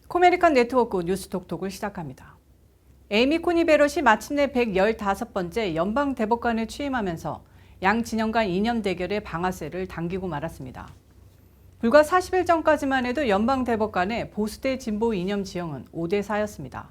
코메리칸 네트워크 뉴스톡톡을 시작합니다. 에이미 코니 베럿이 마침내 115번째 연방 대법관에 취임하면서 양 진영 간 이념 대결의 방아쇠를 당기고 말았습니다. 불과 40일 전까지만 해도 연방 대법관의 보수 대 진보 이념 지형은 5대 4였습니다.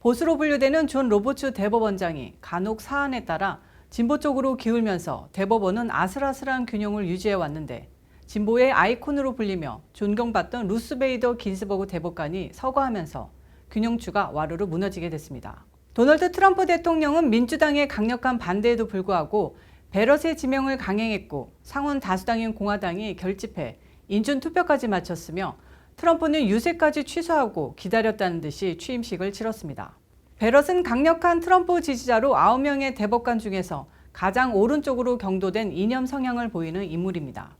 보수로 분류되는 존 로버츠 대법원장이 간혹 사안에 따라 진보 쪽으로 기울면서 대법원은 아슬아슬한 균형을 유지해 왔는데, 진보의 아이콘으로 불리며 존경받던 루스 베이더 긴스버그 대법관이 서거하면서 균형추가 와르르 무너지게 됐습니다. 도널드 트럼프 대통령은 민주당의 강력한 반대에도 불구하고 베럿의 지명을 강행했고, 상원 다수당인 공화당이 결집해 인준 투표까지 마쳤으며, 트럼프는 유세까지 취소하고 기다렸다는 듯이 취임식을 치렀습니다. 베럿은 강력한 트럼프 지지자로 9명의 대법관 중에서 가장 오른쪽으로 경도된 이념 성향을 보이는 인물입니다.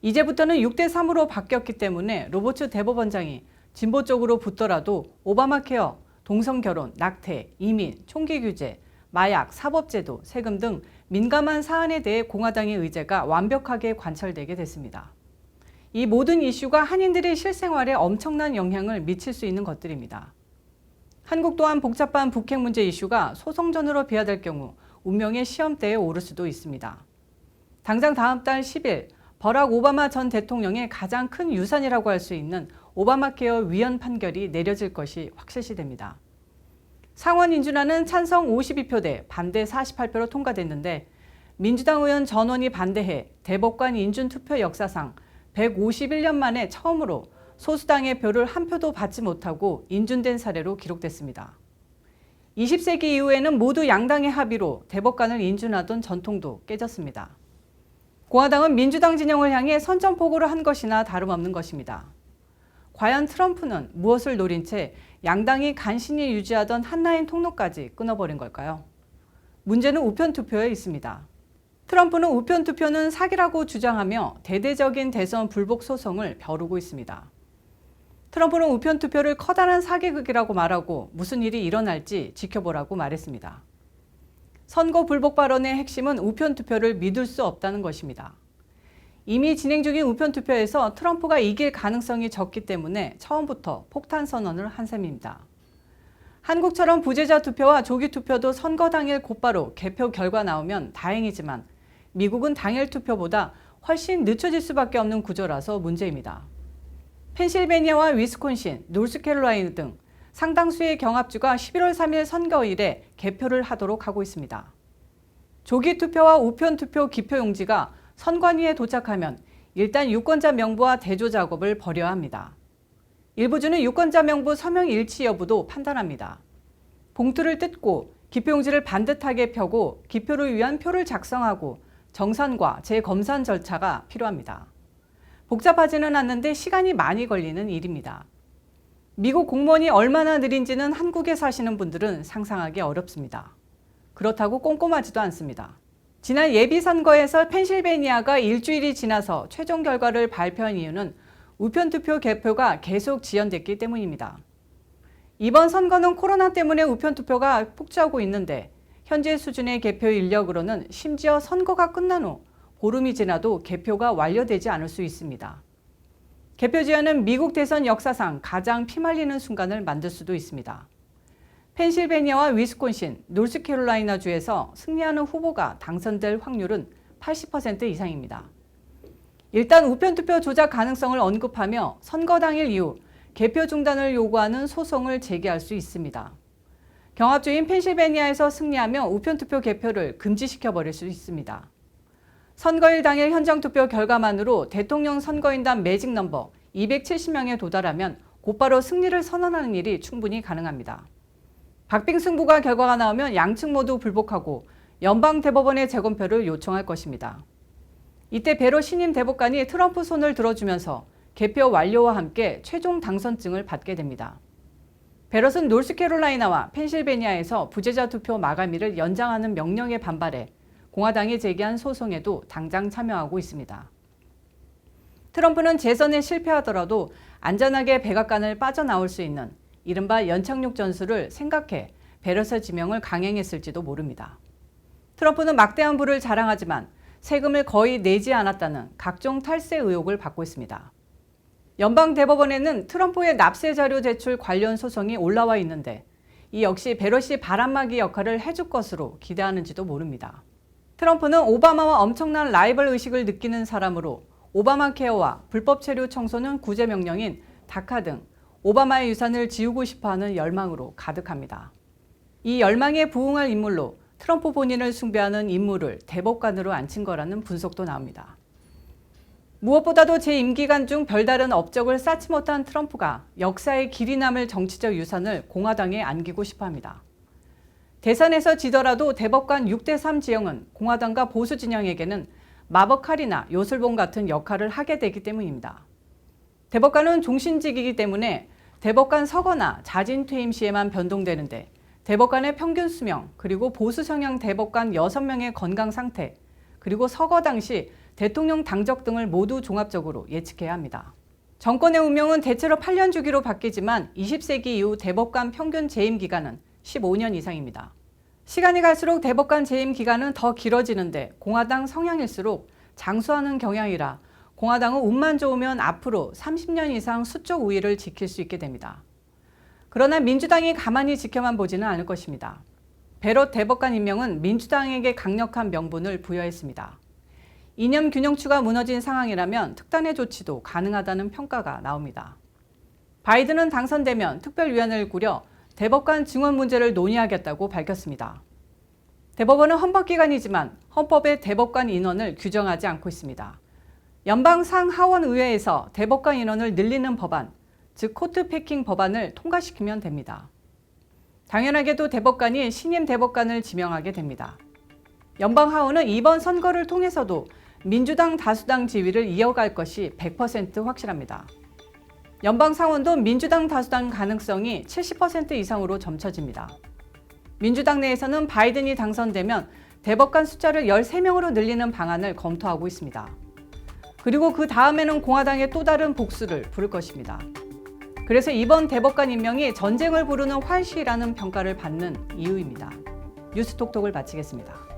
이제부터는 6대 3으로 바뀌었기 때문에 로버츠 대법원장이 진보 쪽으로 붙더라도 오바마 케어, 동성결혼, 낙태, 이민, 총기 규제, 마약, 사법제도, 세금 등 민감한 사안에 대해 공화당의 의제가 완벽하게 관철되게 됐습니다. 이 모든 이슈가 한인들의 실생활에 엄청난 영향을 미칠 수 있는 것들입니다. 한국 또한 복잡한 북핵 문제 이슈가 소송전으로 비화될 경우 운명의 시험대에 오를 수도 있습니다. 당장 다음 달 10일 버락 오바마 전 대통령의 가장 큰 유산이라고 할 수 있는 오바마 케어 위헌 판결이 내려질 것이 확실시됩니다. 상원 인준안은 찬성 52표 대 반대 48표로 통과됐는데, 민주당 의원 전원이 반대해 대법관 인준 투표 역사상 151년 만에 처음으로 소수당의 표를 한 표도 받지 못하고 인준된 사례로 기록됐습니다. 20세기 이후에는 모두 양당의 합의로 대법관을 인준하던 전통도 깨졌습니다. 공화당은 민주당 진영을 향해 선전포고를 한 것이나 다름없는 것입니다. 과연 트럼프는 무엇을 노린 채 양당이 간신히 유지하던 한라인 통로까지 끊어버린 걸까요? 문제는 우편 투표에 있습니다. 트럼프는 우편 투표는 사기라고 주장하며 대대적인 대선 불복 소송을 벼르고 있습니다. 트럼프는 우편 투표를 커다란 사기극이라고 말하고 무슨 일이 일어날지 지켜보라고 말했습니다. 선거 불복 발언의 핵심은 우편 투표를 믿을 수 없다는 것입니다. 이미 진행 중인 우편 투표에서 트럼프가 이길 가능성이 적기 때문에 처음부터 폭탄 선언을 한 셈입니다. 한국처럼 부재자 투표와 조기 투표도 선거 당일 곧바로 개표 결과 나오면 다행이지만, 미국은 당일 투표보다 훨씬 늦춰질 수밖에 없는 구조라서 문제입니다. 펜실베니아와 위스콘신, 노스캐롤라이나 등 상당수의 경합주가 11월 3일 선거일에 개표를 하도록 하고 있습니다. 조기 투표와 우편 투표 기표용지가 선관위에 도착하면 일단 유권자 명부와 대조 작업을 벌여야 합니다. 일부 주는 유권자 명부 서명 일치 여부도 판단합니다. 봉투를 뜯고 기표용지를 반듯하게 펴고 기표를 위한 표를 작성하고 정산과 재검산 절차가 필요합니다. 복잡하지는 않는데 시간이 많이 걸리는 일입니다. 미국 공무원이 얼마나 느린지는 한국에 사시는 분들은 상상하기 어렵습니다. 그렇다고 꼼꼼하지도 않습니다. 지난 예비선거에서 펜실베니아가 일주일이 지나서 최종 결과를 발표한 이유는 우편투표 개표가 계속 지연됐기 때문입니다. 이번 선거는 코로나 때문에 우편투표가 폭주하고 있는데, 현재 수준의 개표 인력으로는 심지어 선거가 끝난 후 보름이 지나도 개표가 완료되지 않을 수 있습니다. 개표 지연은 미국 대선 역사상 가장 피말리는 순간을 만들 수도 있습니다. 펜실베니아와 위스콘신, 노스캐롤라이나 주에서 승리하는 후보가 당선될 확률은 80% 이상입니다. 일단 우편투표 조작 가능성을 언급하며 선거 당일 이후 개표 중단을 요구하는 소송을 제기할 수 있습니다. 경합주인 펜실베니아에서 승리하며 우편투표 개표를 금지시켜버릴 수 있습니다. 선거일 당일 현장투표 결과만으로 대통령 선거인단 매직 넘버 270명에 도달하면 곧바로 승리를 선언하는 일이 충분히 가능합니다. 박빙승부가 결과가 나오면 양측 모두 불복하고 연방대법원의 재검표를 요청할 것입니다. 이때 베럿 신임 대법관이 트럼프 손을 들어주면서 개표 완료와 함께 최종 당선증을 받게 됩니다. 베럿은 노스캐롤라이나와 펜실베니아에서 부재자 투표 마감일을 연장하는 명령에 반발해 공화당이 제기한 소송에도 당장 참여하고 있습니다. 트럼프는 재선에 실패하더라도 안전하게 백악관을 빠져나올 수 있는 이른바 연착륙 전술을 생각해 베럿의 지명을 강행했을지도 모릅니다. 트럼프는 막대한 부를 자랑하지만 세금을 거의 내지 않았다는 각종 탈세 의혹을 받고 있습니다. 연방대법원에는 트럼프의 납세 자료 제출 관련 소송이 올라와 있는데 이 역시 베러시 바람막이 역할을 해줄 것으로 기대하는지도 모릅니다. 트럼프는 오바마와 엄청난 라이벌 의식을 느끼는 사람으로 오바마 케어와 불법 체류 청소년 구제 명령인 다카 등 오바마의 유산을 지우고 싶어하는 열망으로 가득합니다. 이 열망에 부응할 인물로 트럼프 본인을 숭배하는 인물을 대법관으로 앉힌 거라는 분석도 나옵니다. 무엇보다도 제 임기간 중 별다른 업적을 쌓지 못한 트럼프가 역사에 길이 남을 정치적 유산을 공화당에 안기고 싶어합니다. 대선에서 지더라도 대법관 6대3 지형은 공화당과 보수 진영에게는 마법 칼이나 요술봉 같은 역할을 하게 되기 때문입니다. 대법관은 종신직이기 때문에 대법관 서거나 자진 퇴임 시에만 변동되는데 대법관의 평균 수명, 그리고 보수 성향 대법관 6명의 건강 상태, 그리고 서거 당시 대통령 당적 등을 모두 종합적으로 예측해야 합니다. 정권의 운명은 대체로 8년 주기로 바뀌지만 20세기 이후 대법관 평균 재임 기간은 15년 이상입니다. 시간이 갈수록 대법관 재임 기간은 더 길어지는데 공화당 성향일수록 장수하는 경향이라 공화당은 운만 좋으면 앞으로 30년 이상 수적 우위를 지킬 수 있게 됩니다. 그러나 민주당이 가만히 지켜만 보지는 않을 것입니다. 베럿 대법관 임명은 민주당에게 강력한 명분을 부여했습니다. 이념 균형추가 무너진 상황이라면 특단의 조치도 가능하다는 평가가 나옵니다. 바이든은 당선되면 특별위원회를 꾸려 대법관 증언 문제를 논의하겠다고 밝혔습니다. 대법원은 헌법기관이지만 헌법에 대법관 인원을 규정하지 않고 있습니다. 연방 상하원 의회에서 대법관 인원을 늘리는 법안, 즉 코트 패킹 법안을 통과시키면 됩니다. 당연하게도 대법관이 신임 대법관을 지명하게 됩니다. 연방하원은 이번 선거를 통해서도 민주당 다수당 지위를 이어갈 것이 100% 확실합니다. 연방상원도 민주당 다수당 가능성이 70% 이상으로 점쳐집니다. 민주당 내에서는 바이든이 당선되면 대법관 숫자를 13명으로 늘리는 방안을 검토하고 있습니다. 그리고 그 다음에는 공화당의 또 다른 복수를 부를 것입니다. 그래서 이번 대법관 임명이 전쟁을 부르는 활시라는 평가를 받는 이유입니다. 뉴스톡톡을 마치겠습니다.